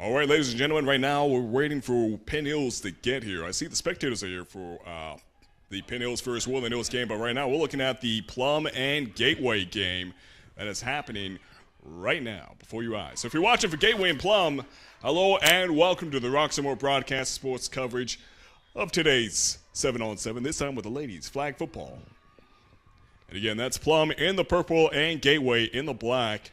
All right, ladies and gentlemen, right now we're waiting for Penn Hills to get here. I see the spectators are here for the Penn Hills versus Woodland Hills game, but right now we're looking at the Plum and Gateway game that is happening right now before your eyes. So if you're watching for Gateway and Plum, hello and welcome to the Roxamore Broadcast Sports coverage of today's 7-on-7, this time with the ladies flag football. And again, that's Plum in the purple and Gateway in the black.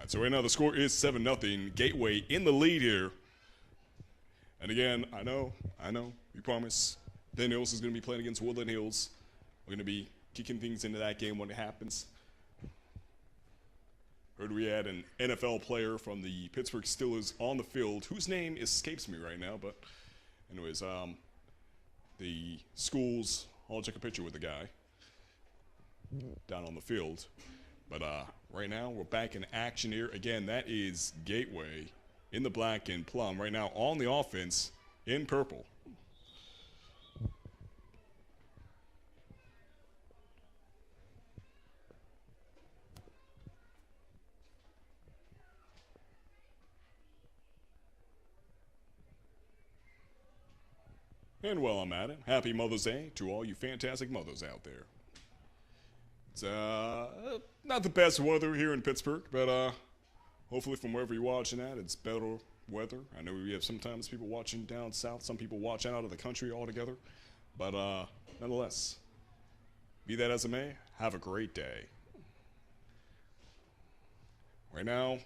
So right now the score is 7-0. Gateway in the lead here. And again, I know, we promise. Penn Hills is going to be playing against Woodland Hills. We're going to be kicking things into that game when it happens. Heard we had an NFL player from the Pittsburgh Steelers on the field, whose name escapes me right now. But anyways, the schools, I'll check a picture with the guy down on the field. But right now, we're back in action here. Again, that is Gateway in the black and Plum. Right now, on the offense in purple. And while I'm at it, happy Mother's Day to all you fantastic mothers out there. It's not the best weather here in Pittsburgh, but hopefully from wherever you're watching at, it's better weather. I know we have sometimes people watching down south, some people watching out of the country altogether, but nonetheless, be that as it may, have a great day. Right now,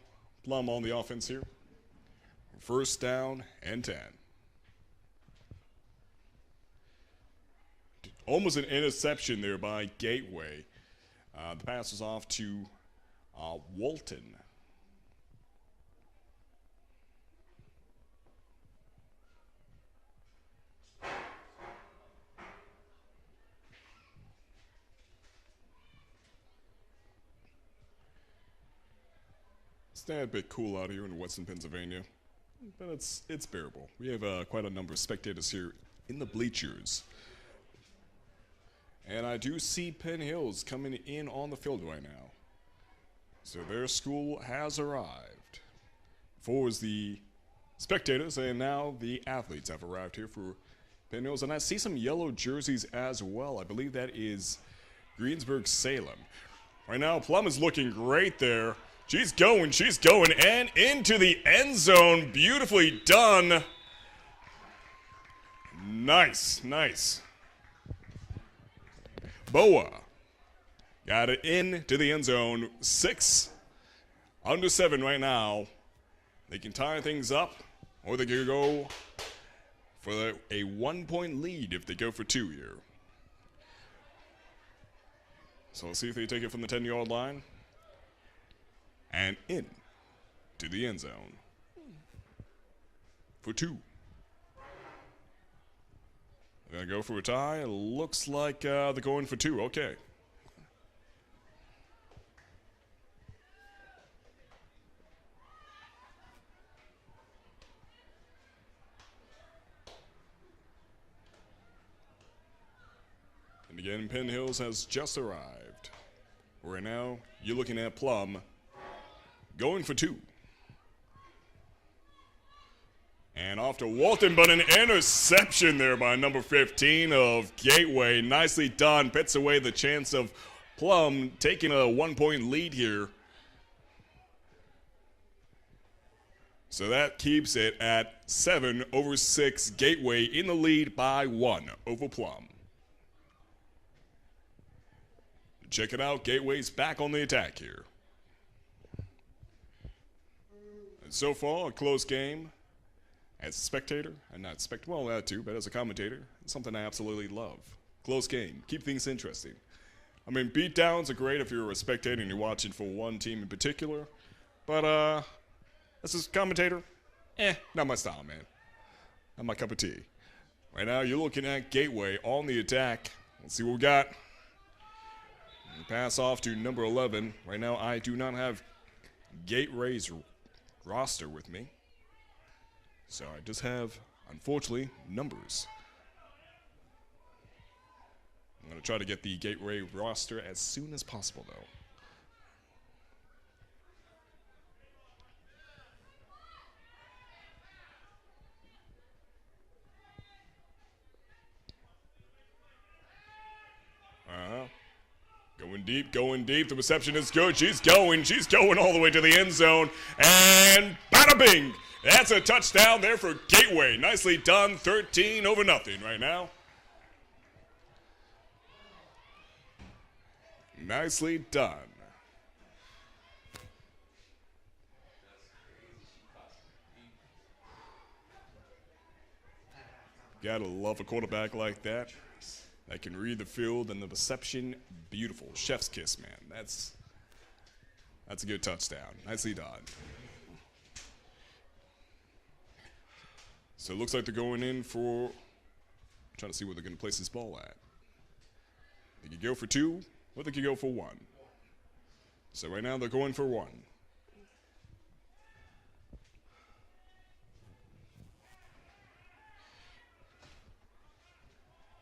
Plum on the offense here. First down and 10. Almost an interception there by Gateway. The pass was off to Walton. It's a bit cool out here in western Pennsylvania, but it's bearable. We have quite a number of spectators here in the bleachers. And I do see Penn Hills coming in on the field right now. So their school has arrived. Before was the spectators, and now the athletes have arrived here for Penn Hills. And I see some yellow jerseys as well. I believe that is Greensburg-Salem. Right now, Plum is looking great there. She's going, and into the end zone. Beautifully done. Nice. Boa got it into the end zone. 6 under 7 right now. They can tie things up, or they can go for a 1-point lead if they go for 2 here. So let's see if they take it from the 10-yard line and in to the end zone for 2. They're going to go for a tie. It looks like they're going for 2. Okay. And again, Penn Hills has just arrived. Right now, you're looking at Plum going for 2. And off to Walton, but an interception there by number 15 of Gateway. Nicely done. Pets away the chance of Plum taking a 1-point lead here. So that keeps it at 7-6. Gateway in the lead by 1 over Plum. Check it out. Gateway's back on the attack here. And so far, a close game. As a spectator, and not well, that too, but as a commentator, it's something I absolutely love. Close game, keep things interesting. I mean, beatdowns are great if you're a spectator and you're watching for one team in particular, but as a commentator, not my style, man. Not my cup of tea. Right now, you're looking at Gateway on the attack. Let's see what we got. Pass off to number 11. Right now, I do not have Gateway's roster with me. So I just have, unfortunately, numbers. I'm going to try to get the Gateway roster as soon as possible, though. Going deep, going deep. The reception is good. She's going all the way to the end zone. And bada bing! That's a touchdown there for Gateway. Nicely done. 13-0 right now. Nicely done. Gotta love a quarterback like that. That can read the field and the reception, beautiful. Chef's kiss, man. That's a good touchdown. Nicely done. So it looks like they're going in for, I'm trying to see where they're going to place this ball at. They could go for 2, or they could go for 1. So right now they're going for 1.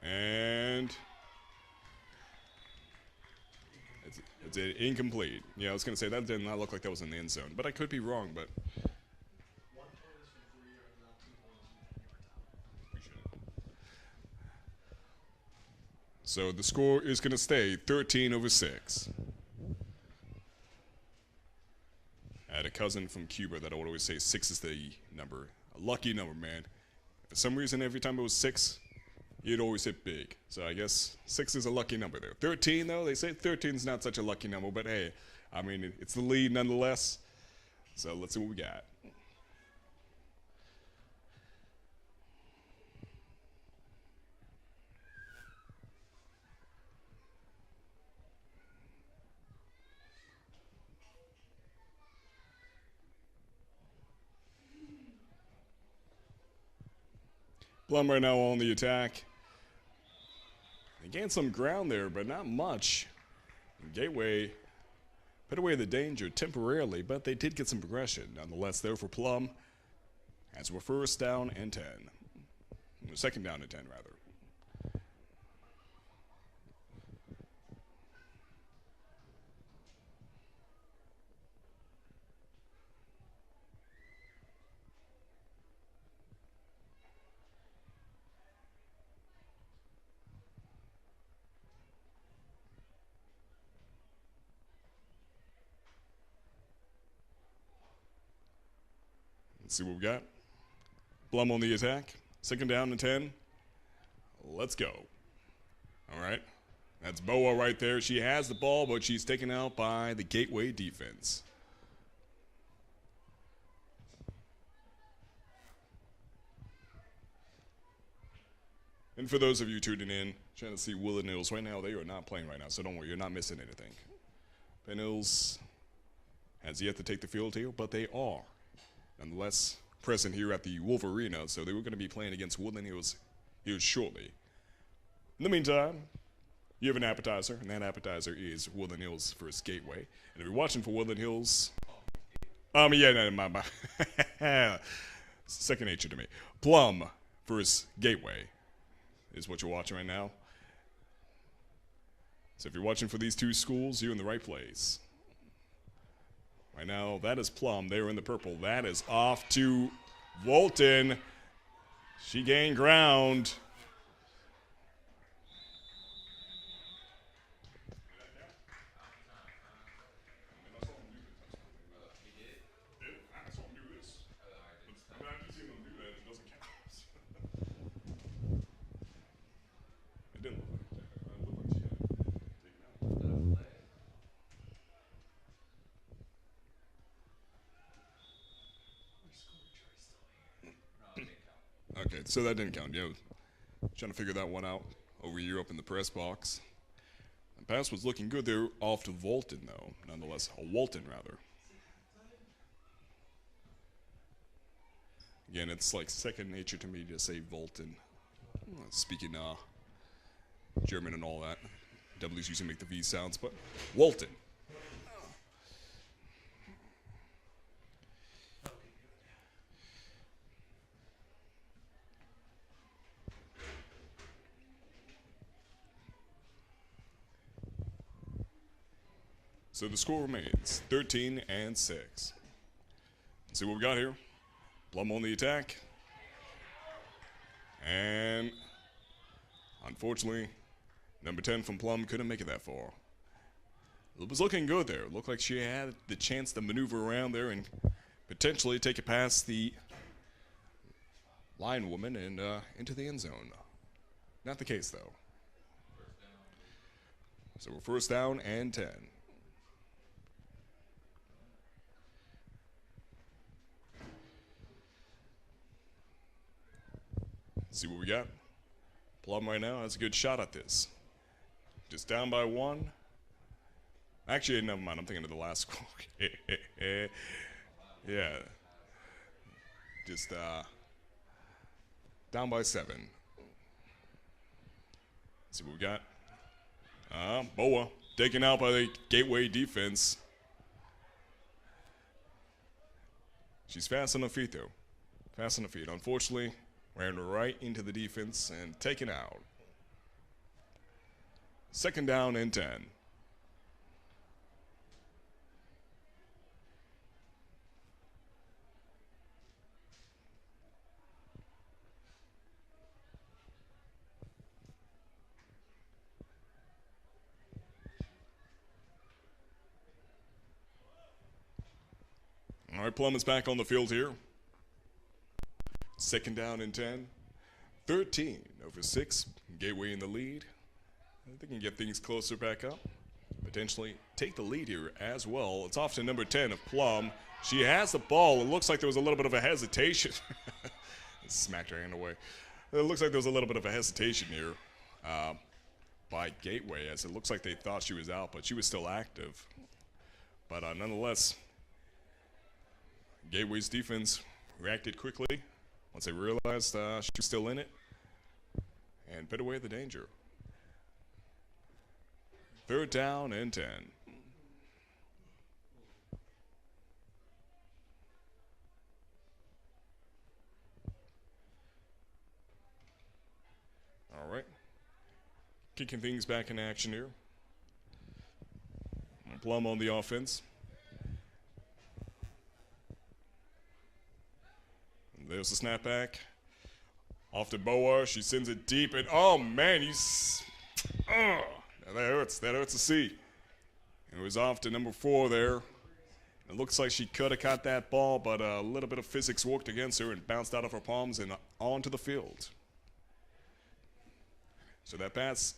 And it's incomplete. Yeah, I was going to say that did not look like that was in the end zone, but I could be wrong. But so the score is going to stay 13-6. I had a cousin from Cuba that I would always say 6 is the number, a lucky number, man. For some reason, every time it was 6. You'd always hit big. So I guess 6 is a lucky number there. 13, though, they say 13 is not such a lucky number, but hey, I mean, it's the lead nonetheless. So let's see what we got. Plum right now on the attack. They gained some ground there, but not much. Gateway put away the danger temporarily, but they did get some progression. Nonetheless, there for Plum, as we're 1st down and 10. 2nd down and 10, rather. Let's see what we got. Plum on the attack. 2nd down and 10. Let's go. All right. That's Boa right there. She has the ball, but she's taken out by the Gateway defense. And for those of you tuning in, trying to see Will and Nils right now, they are not playing right now, so don't worry, you're not missing anything. Nils has yet to take the field here, but they are nonetheless present here at the Wolvarena, so they were going to be playing against Woodland Hills here shortly. In the meantime, you have an appetizer, and that appetizer is Woodland Hills versus Gateway. And if you're watching for Woodland Hills, second nature to me. Plum versus Gateway is what you're watching right now. So if you're watching for these two schools, you're in the right place. Right now, that is Plum. They're in the purple. That is off to Volton. She gained ground. Okay, so that didn't count. Yeah, trying to figure that one out over here up in the press box. The pass was looking good there off to Volton, though. Nonetheless, Walton, rather. Again, it's like second nature to me to say Volton. Speaking German and all that. W's usually make the V sounds, but Walton. So the score remains 13-6. Let's see what we got here. Plum on the attack. And unfortunately, number 10 from Plum couldn't make it that far. It was looking good there. It looked like she had the chance to maneuver around there and potentially take it past the line woman and into the end zone. Not the case, though. So we're first down and 10. Let's see what we got. Plum right now has a good shot at this. Just down by 1. Actually, never mind. I'm thinking of the last score. Yeah. Just down by 7. Let's see what we got. Boa taken out by the Gateway defense. She's fast on her feet, though. Fast on her feet. Unfortunately, ran right into the defense and taken out. Second down and 10. All right, Plum is back on the field here. Second down and 10. 13-6. Gateway in the lead. They can get things closer back up. Potentially take the lead here as well. It's off to number 10 of Plum. She has the ball. It looks like there was a little bit of a hesitation. Smacked her hand away. It looks like there was a little bit of a hesitation here by Gateway, as it looks like they thought she was out, but she was still active. But nonetheless, Gateway's defense reacted quickly once they realized she was still in it and put away the danger. Third down and 10. All right. Kicking things back in action here. Plum on the offense. There's the snapback. Off to Boa. She sends it deep. And, oh, man, that hurts. That hurts to see. It was off to number 4 there. It looks like she could have caught that ball, but a little bit of physics worked against her and bounced out of her palms and onto the field. So that pass,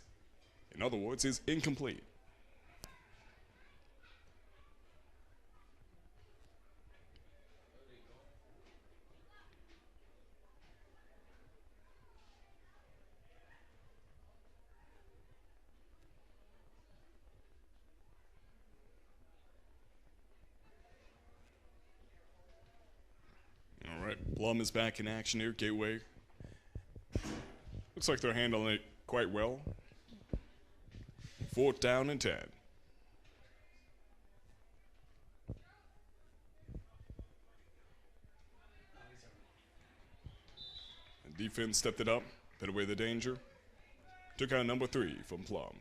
in other words, is incomplete. All right, Plum is back in action here. Gateway. Looks like they're handling it quite well. Fourth down and 10. The defense stepped it up, put away the danger. Took out number 3 from Plum.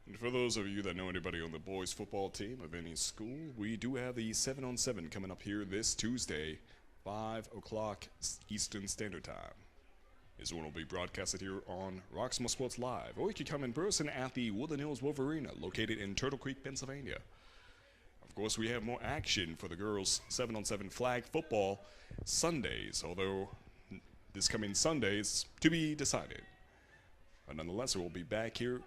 And for those of you that know anybody on the boys football team of any school, we do have the 7-on-7 coming up here this Tuesday, 5 o'clock Eastern Standard Time. This one will be broadcasted here on Roxamore Sports Live, or you can come in person at the Woodland Hills Wolvarena, located in Turtle Creek, Pennsylvania. Of course, we have more action for the girls' 7-on-7 flag football Sundays, although this coming Sunday is to be decided. But nonetheless, we'll be back here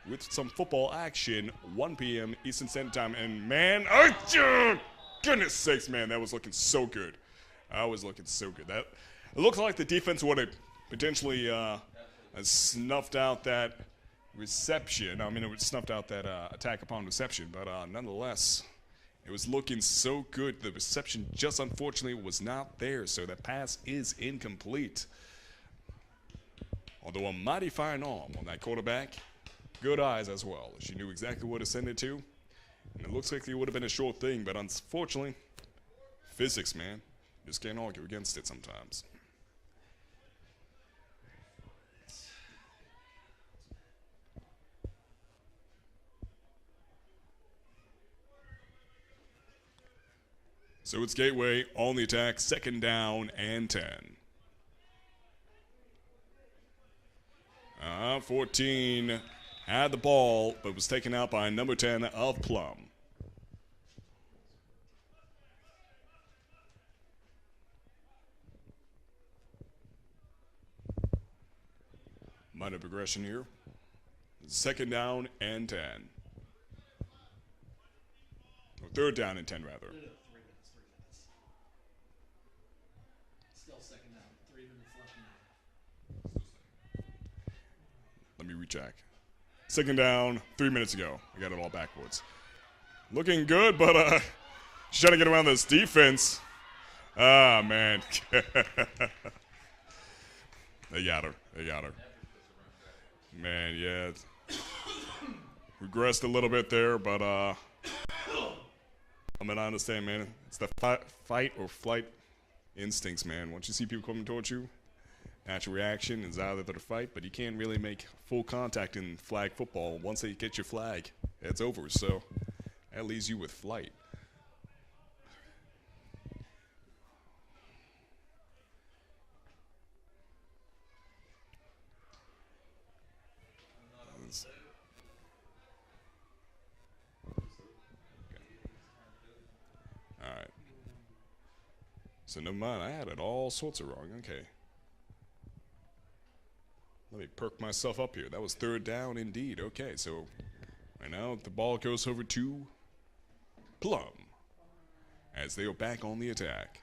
with some football action, 1 p.m. Eastern Standard Time. And man, oh, goodness sakes, man, that was looking so good. I was looking so good. That it looked like the defense would have potentially snuffed out that reception. I mean, it would snuffed out that attack upon reception, but nonetheless, it was looking so good. The reception just unfortunately was not there, so that pass is incomplete. Although a mighty fine arm on that quarterback, good eyes as well. She knew exactly what to send it to. And it looks like it would have been a short thing, but unfortunately, physics, man. Just can't argue against it sometimes. So it's Gateway on the attack, 2nd down and 10. 14 had the ball, but was taken out by number 10 of Plum. Minor progression here. 2nd down and 10. Or 3rd down and 10, rather. 3 minutes. Still 2nd down. 3 minutes left now. Let me recheck. 2nd down, 3 minutes ago. I got it all backwards. Looking good, but she's trying to get around this defense. Ah, man. They got her. They got her. Man, yeah. Regressed a little bit there, but I mean, I understand, man. It's the fight or flight instincts, man. Once you see people coming towards you, natural reaction is either to fight, but you can't really make full contact in flag football. Once they get your flag, it's over. So that leaves you with flight. All right. So never mind, I had it all sorts of wrong. Okay. Let me perk myself up here. That was 3rd down indeed. Okay, so right now the ball goes over to Plum as they are back on the attack.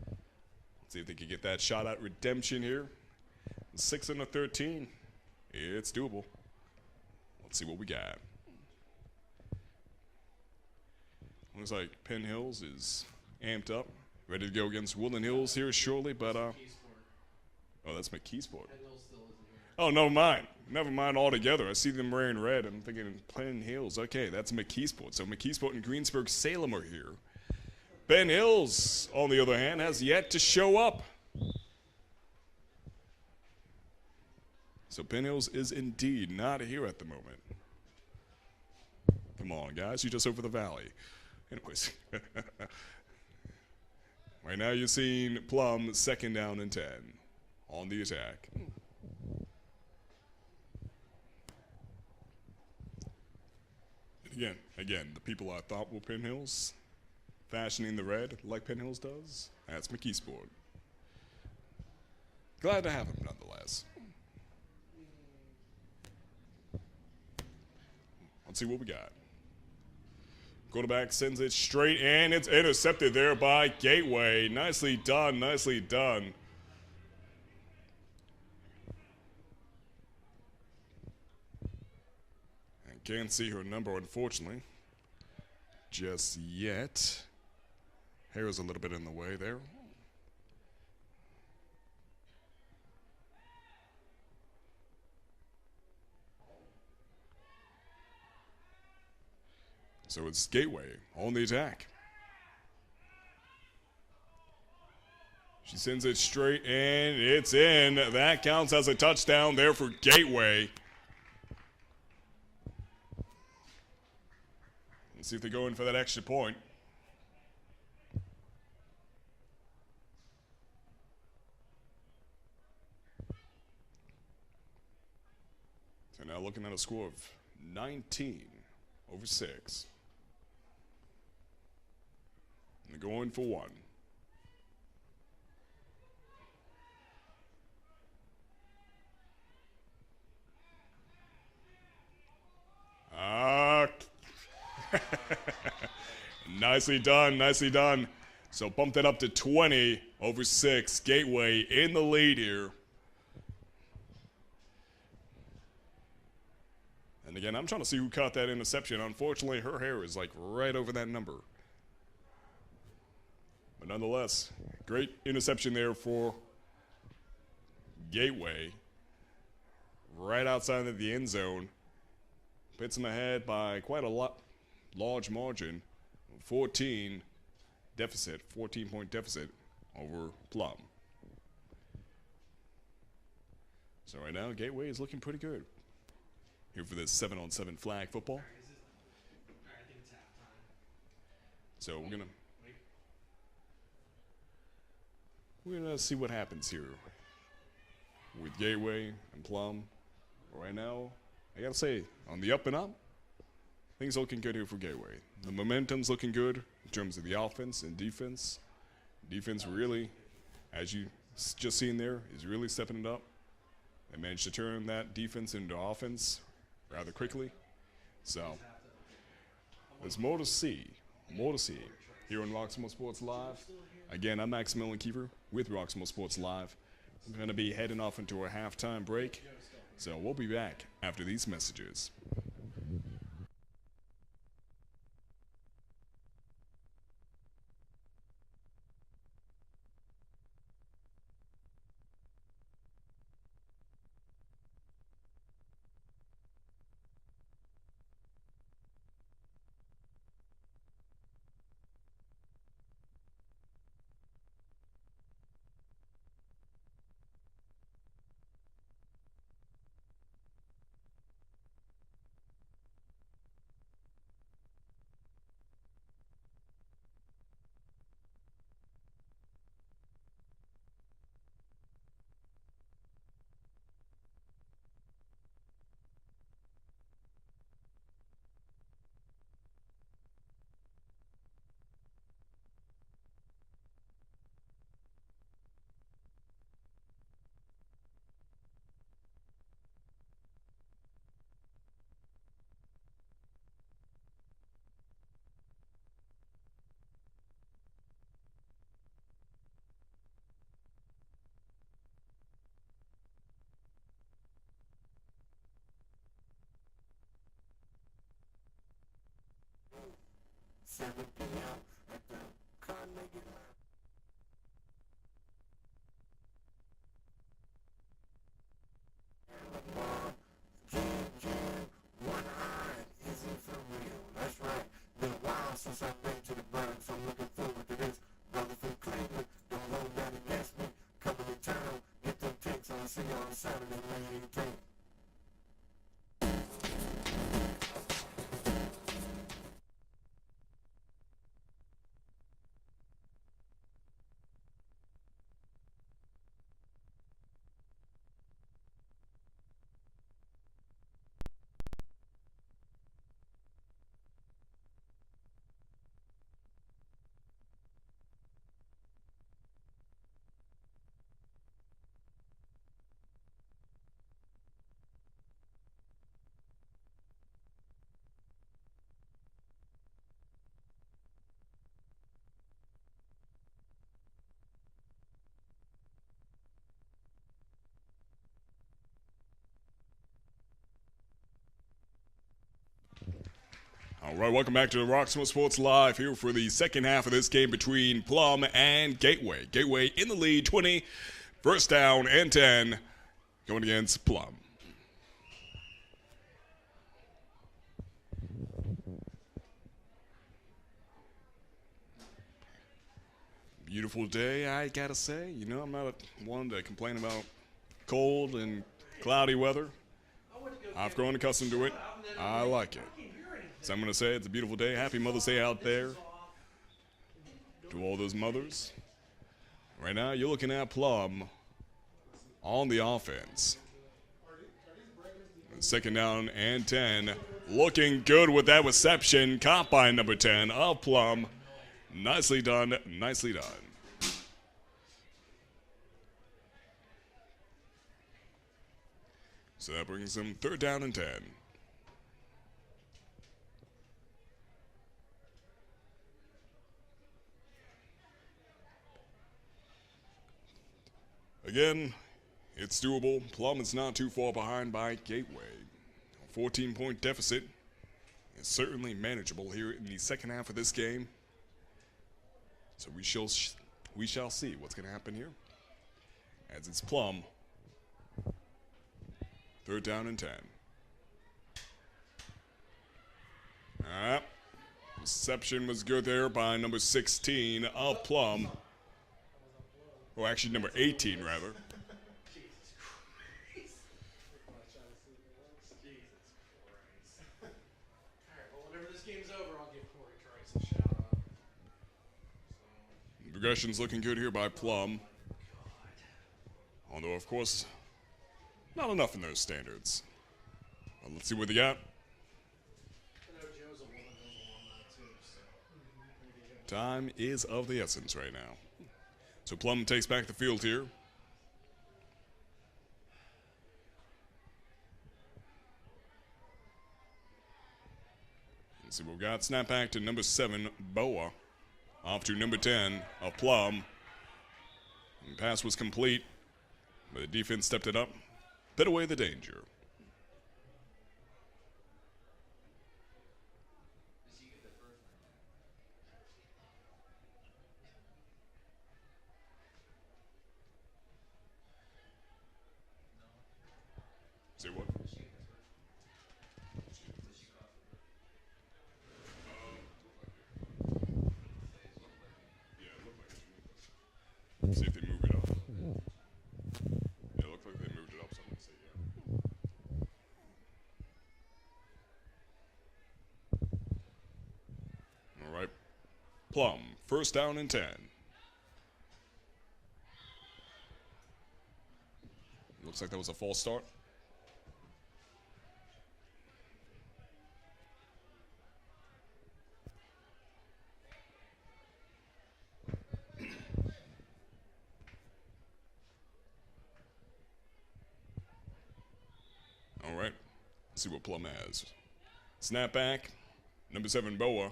Let's see if they can get that shot at redemption here. 6 and a 13. It's doable. Let's see what we got. Looks like Penn Hills is amped up, ready to go against Woodland Hills here shortly, but oh, that's McKeesport. Oh, never mind. Never mind altogether. I see them wearing red. I'm thinking Penn Hills. Okay, that's McKeesport. So McKeesport and Greensburg-Salem are here. Penn Hills, on the other hand, has yet to show up. So Penn Hills is indeed not here at the moment. Come on, guys. You're just over the valley. Anyways. Right now you're seeing Plum 2nd down and 10 on the attack. Again, the people I thought were Penn Hills, fashioning the red like Penn Hills does, that's McKeesport. Glad to have him nonetheless. Let's see what we got. Quarterback sends it straight, and it's intercepted there by Gateway. Nicely done, nicely done. And can't see her number, unfortunately, just yet. Hair's a little bit in the way there. So it's Gateway on the attack. She sends it straight, and it's in. That counts as a touchdown there for Gateway. Let's see if they go in for that extra point. So now looking at a score of 19/6. And they're going for 1. Nicely done, nicely done. So bumped it up to 20/6. Gateway in the lead here. And again, I'm trying to see who caught that interception. Unfortunately, her hair is like right over that number. But nonetheless, great interception there for Gateway. right outside of the end zone. Puts them ahead by quite a large margin. 14-point deficit over Plum. So right now, Gateway is looking pretty good. Here for this 7-on-7 flag football. So we're gonna see what happens here with Gateway and Plum. Right now, I gotta say, on the up and up, things looking good here for Gateway. The momentum's looking good in terms of the offense and defense. Defense really, as you just seen there, is really stepping it up. They managed to turn that defense into offense rather quickly. So there's more to see. More to see here on Roxamore Sports Live. Again, I'm Maximilian Kiefer with Roxamore Sports Live. I'm going to be heading off into a halftime break. So we'll be back after these messages. All right, welcome back to Roxamore Sports Live here for the second half of this game between Plum and Gateway. Gateway in the lead, 20, first down and 10, going against Plum. Beautiful day, I gotta say. You know, I'm not one to complain about cold and cloudy weather. I've grown accustomed to it. I like it. So I'm going to say it's a beautiful day. Happy Mother's Day out there to all those mothers. Right now, you're looking at Plum on the offense. Second down and 10. Looking good with that reception. Caught by number 10 of Plum. Nicely done. Nicely done. So that brings them third down and 10. Again, it's doable. Plum is not too far behind by Gateway. A 14-point deficit is certainly manageable here in the second half of this game. So we shall see what's going to happen here. As it's Plum Third down and 10. All right. Reception was good there by number 16 of Plum. Or actually number 18, rather. Jesus Christ. Alright, well, whenever this game's over, I'll give Corey Trice a shout out. Progression's looking good here by Plum. Although, of course, not enough in those standards. Well, let's see what they got. I know Joe's a woman alumni too, so. Time is of the essence right now. So Plum takes back the field here. Let's see what we've got. Snap back to number 7, Boa. Off to number 10 of Plum. And the pass was complete, but the defense stepped it up, put away the danger. Say what? See if they move it up. Yeah, it looked like they moved it up. So I'm gonna say yeah. All right. Plum, first down and 10. Looks like that was a false start. All right, let's see what Plum has. Snap back, number 7 Boa,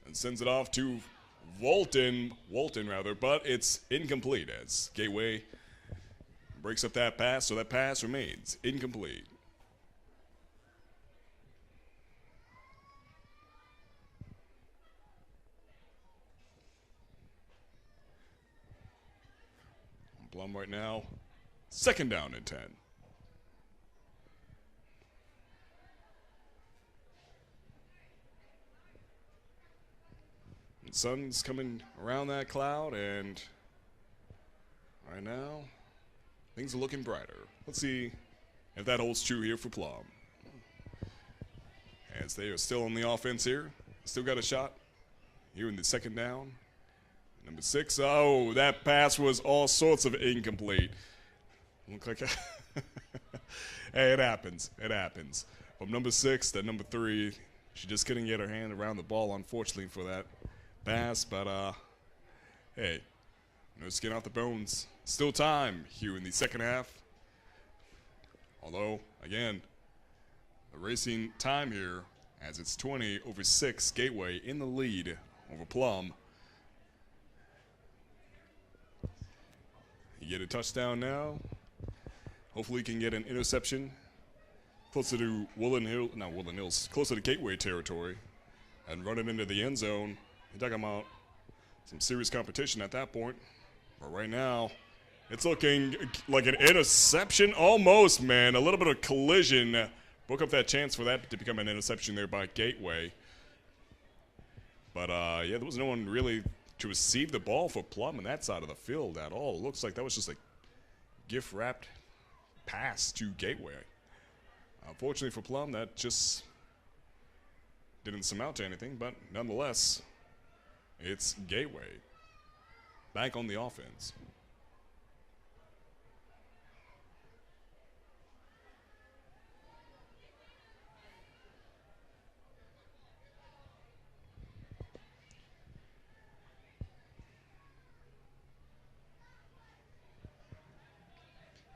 and sends it off to Walton rather, but it's incomplete as Gateway breaks up that pass, so that pass remains incomplete. Plum right now, second down and 10. The sun's coming around that cloud, and right now, things are looking brighter. Let's see if that holds true here for Plum. As they are still on the offense here, still got a shot here in the second down. Number 6, oh, that pass was all sorts of incomplete. Look like hey, it happens. It happens. From number 6 to number 3, she just couldn't get her hand around the ball, unfortunately, for that pass, but hey, no skin off the bones. Still time here in the second half. Although, again, racing time here as it's 20-6, Gateway in the lead over Plum. You get a touchdown now. Hopefully you can get an interception closer to closer to Gateway territory and run it into the end zone. You're talking about some serious competition at that point. But right now, it's looking like an interception almost, man. A little bit of collision. Broke up that chance for that to become an interception there by Gateway. But, yeah, there was no one really to receive the ball for Plum on that side of the field at all. It looks like that was just a gift-wrapped pass to Gateway. Unfortunately for Plum, that just didn't amount to anything, but nonetheless, it's Gateway back on the offense.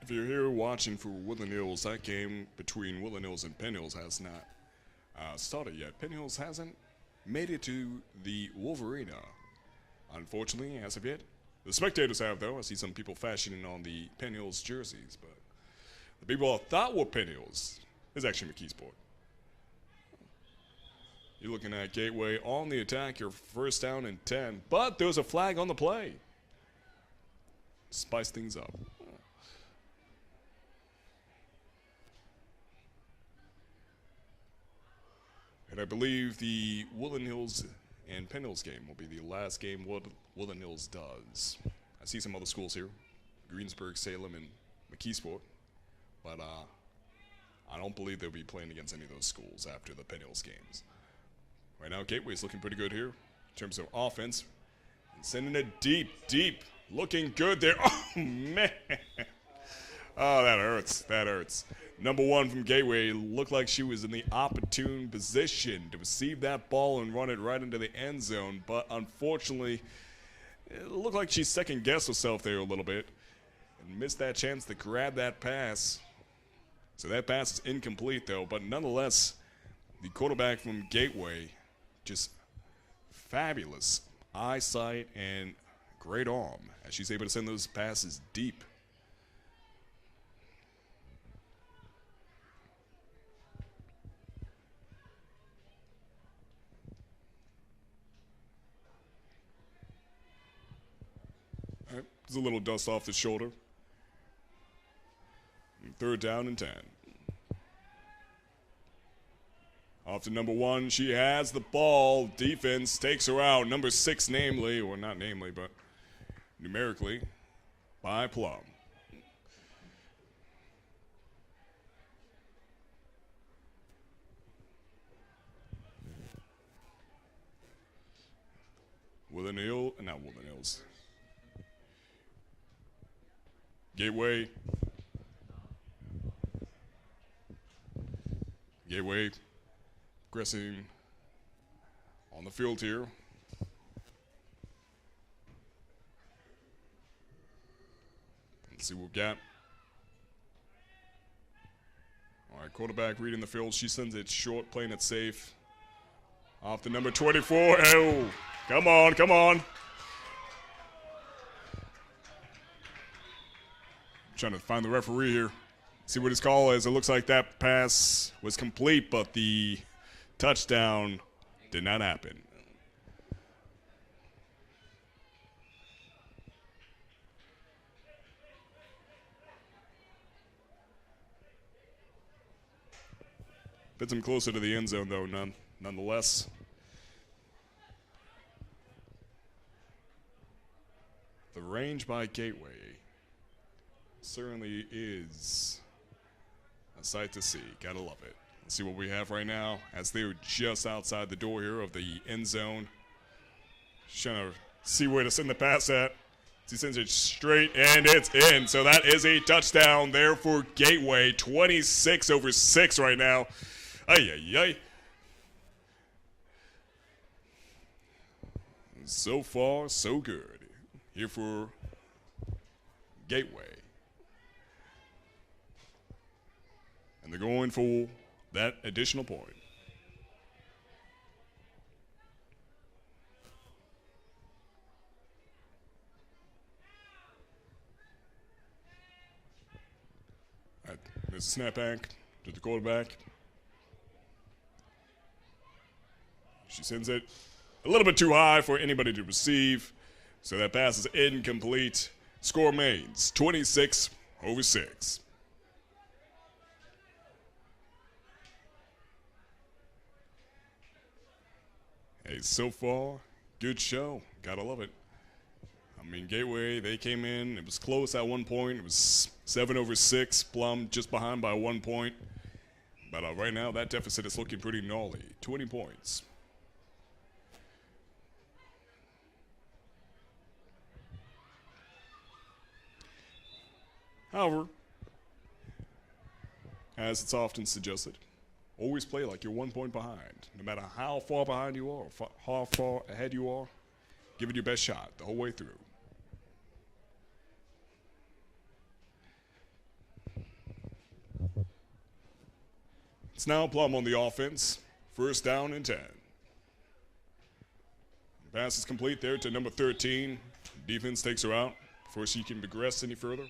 If you're here watching for Woodland Hills, that game between Woodland Hills and Penn Hills has not started yet. Penn Hills hasn't made it to the Wolvarena, unfortunately, as of yet. The spectators have, though. I see some people fashioning on the Penn Hills jerseys, but the people I thought were Penn Hills is actually McKeesport. You're looking at Gateway on the attack, your first down and 10, but there's a flag on the play. Spice things up. And I believe the Woodland Hills and Penn Hills game will be the last game Woodland Hills does. I see some other schools here, Greensburg, Salem, and McKeesport, but I don't believe they'll be playing against any of those schools after the Penn Hills games. Right now, Gateway's looking pretty good here in terms of offense. And sending it deep, looking good there. Oh, man. Oh, that hurts. That hurts. Number 1 from Gateway looked like she was in the opportune position to receive that ball and run it right into the end zone. But unfortunately, it looked like she second-guessed herself there a little bit and missed that chance to grab that pass. So that pass is incomplete, though. But nonetheless, the quarterback from Gateway, just fabulous eyesight and great arm as she's able to send those passes deep. All right, there's a little dust off the shoulder. And 3rd down and 10. Off to number 1, she has the ball. Defense takes her out. Number 6, namely, or not namely, but numerically, by Plum. Woodland Hills. Gateway. Progressing on the field here. Let's see what we've got. All right, quarterback reading the field. She sends it short, playing it safe. Off to number 24. Oh, come on. Trying to find the referee here. See what his call is. It looks like that pass was complete, but the touchdown did not happen. Puts him closer to the end zone, though, nonetheless. The range by Gateway certainly is a sight to see. Gotta love it. Let's see what we have right now as they're just outside the door here of the end zone. Just trying to see where to send the pass at. He sends it straight, and it's in. So that is a touchdown there for Gateway. 26-6 right now. Ay. So far, so good here for Gateway. And they're going for that additional point. All right, there's a snap back to the quarterback. She sends it a little bit too high for anybody to receive, so that pass is incomplete. Score remains 26-6. Hey, so far, good show. Gotta love it. I mean, Gateway, they came in. It was close at one point. It was 7-6. Plum just behind by 1 point. But right now, that deficit is looking pretty gnarly. 20 points. However, as it's often suggested, always play like you're 1 point behind. No matter how far behind you are, or how far ahead you are, give it your best shot the whole way through. It's now Plum on the offense. 1st down and 10. The pass is complete there to number 13. Defense takes her out before she can progress any further.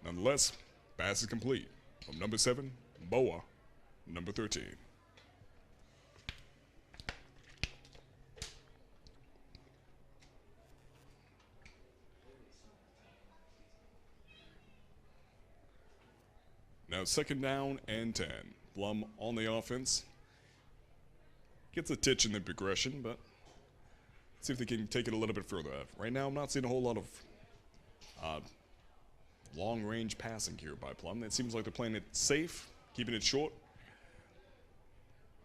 Nonetheless, pass is complete from number 7, Boa, number 13. Now 2nd down and 10. Plum on the offense. Gets a titch in the progression, but let's see if they can take it a little bit further. Right now, I'm not seeing a whole lot of long-range passing here by Plum. It seems like they're playing it safe, keeping it short.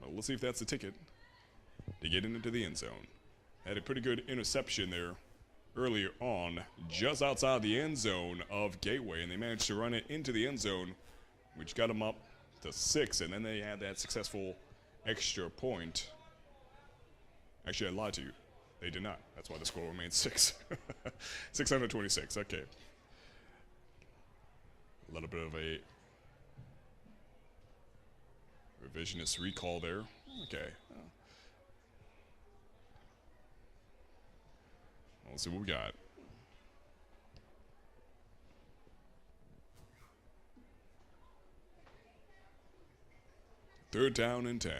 Well, let's see if that's the ticket to get into the end zone. Had a pretty good interception there earlier on, just outside the end zone of Gateway, and they managed to run it into the end zone, which got them up to 6, and then they had that successful extra point. Actually, I lied to you. They did not. That's why the score remains 6. 626, okay. A little bit of a revisionist recall there. Okay. Let's see what we got. Third down and 10.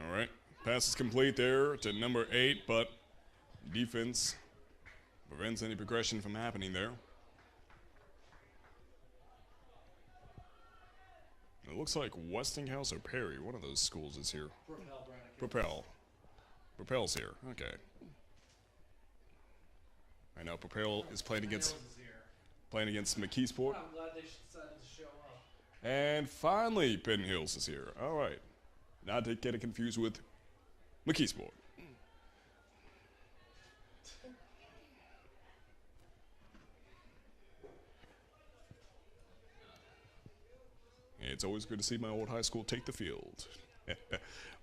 All right. Pass is complete there to number 8, but defense prevents any progression from happening there. It looks like Westinghouse or Perry, one of those schools is here. Propel's here, okay. I know Propel is playing against McKeesport. I'm glad they decided to show up. And finally, Penn Hills is here. All right. Not to get it confused with McKeesport. It's always good to see my old high school take the field.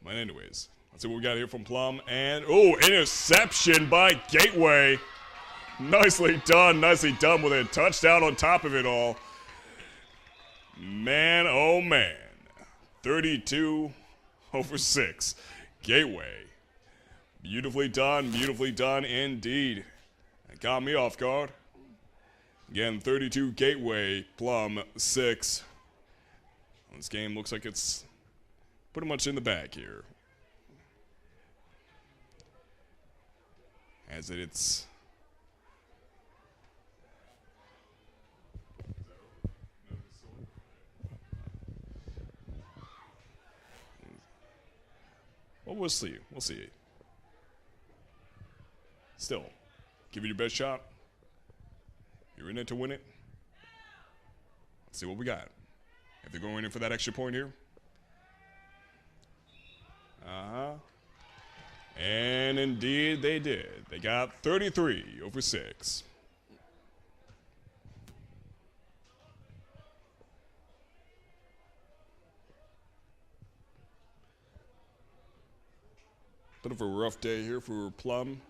But anyways, let's see what we got here from Plum. And, interception by Gateway. Nicely done with a touchdown on top of it all. Man, oh man. 32-6. Gateway. Beautifully done indeed. It got me off guard. Again, 32 Gateway, Plum 6. This game looks like it's pretty much in the bag here. As it's well, we'll see. Still, give it your best shot. You're in it to win it. Let's see what we got. If they're going in for that extra point here. And indeed they did. They got 33-6. Bit of a rough day here for Plum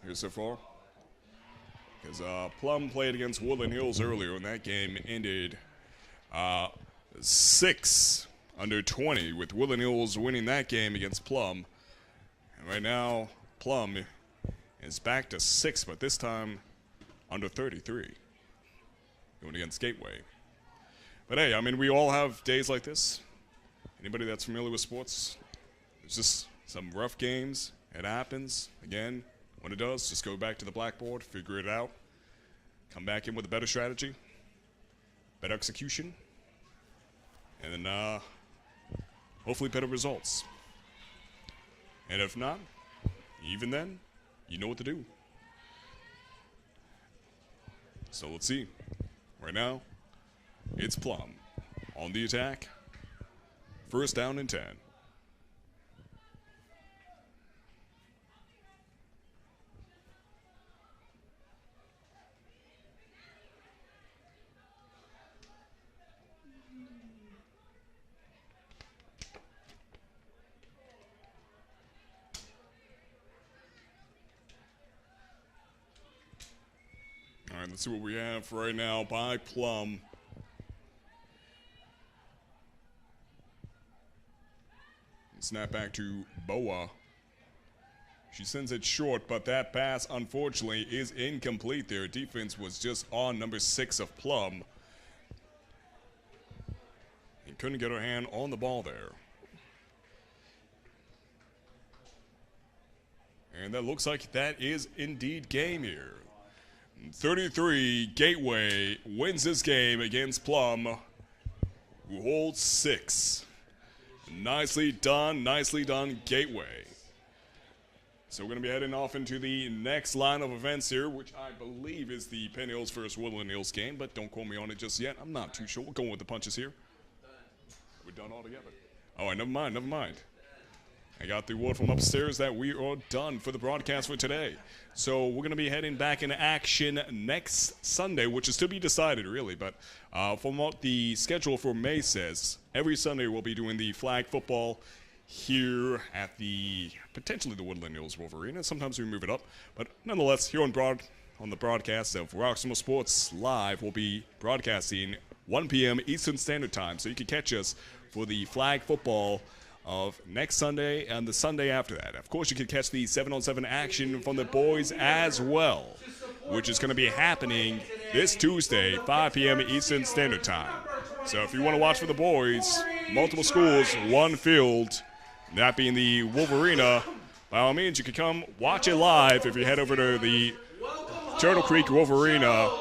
here so far. Because Plum played against Woodland Hills earlier, and that game ended 6-20, with Woodland Hills winning that game against Plum. And right now, Plum is back to 6, but this time under 33, going against Gateway. But hey, I mean, we all have days like this. Anybody that's familiar with sports, it's just some rough games. It happens. Again, when it does, just go back to the blackboard, figure it out, come back in with a better strategy, better execution, and then hopefully better results. And if not, even then, you know what to do. So let's see. Right now, it's Plum on the attack. First down and 10. All right, let's see what we have right now by Plum. Snap back to Boa. She sends it short, but that pass, unfortunately, is incomplete. Their defense was just on number 6 of Plum. couldn't get her hand on the ball there. And that looks like that is indeed game here. 33, Gateway wins this game against Plum, who holds 6. Nicely done, Gateway. So we're going to be heading off into the next line of events here, which I believe is the Penn Hills versus Woodland Hills game, but don't quote me on it just yet. I'm not too sure. We're going with the punches here. We're done altogether. Oh, never mind. I got the word from upstairs that we are done for the broadcast for today. So we're going to be heading back into action next Sunday, which is to be decided, really. But from what the schedule for May says, every Sunday we'll be doing the flag football here at potentially the Woodland Hills Wolvarena. Sometimes we move it up. But nonetheless, here on the broadcast of Roxamore Sports Live, we'll be broadcasting 1 p.m. Eastern Standard Time. So you can catch us for the flag football of next Sunday and the Sunday after that. Of course, you can catch the 7-on-7 action from the boys as well, which is going to be happening this Tuesday, 5 p.m. Eastern Standard Time. So if you want to watch for the boys, multiple schools, one field, that being the Wolvarena, by all means, you can come watch it live if you head over to the Turtle Creek Wolvarena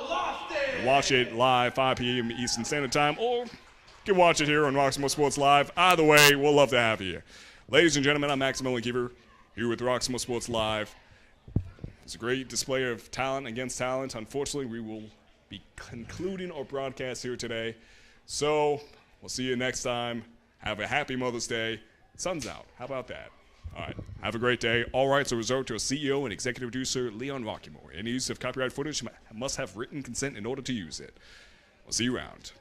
and watch it live, 5 p.m. Eastern Standard Time, or you can watch it here on Roxamore Sports Live. Either way, we'll love to have you. Ladies and gentlemen, I'm Maximilian Kiever here with Roxamore Sports Live. It's a great display of talent against talent. Unfortunately, we will be concluding our broadcast here today. So we'll see you next time. Have a happy Mother's Day. Sun's out. How about that? All right. Have a great day. All rights are reserved to our CEO and executive producer, Leon Roxamore. Any use of copyright footage must have written consent in order to use it. We'll see you around.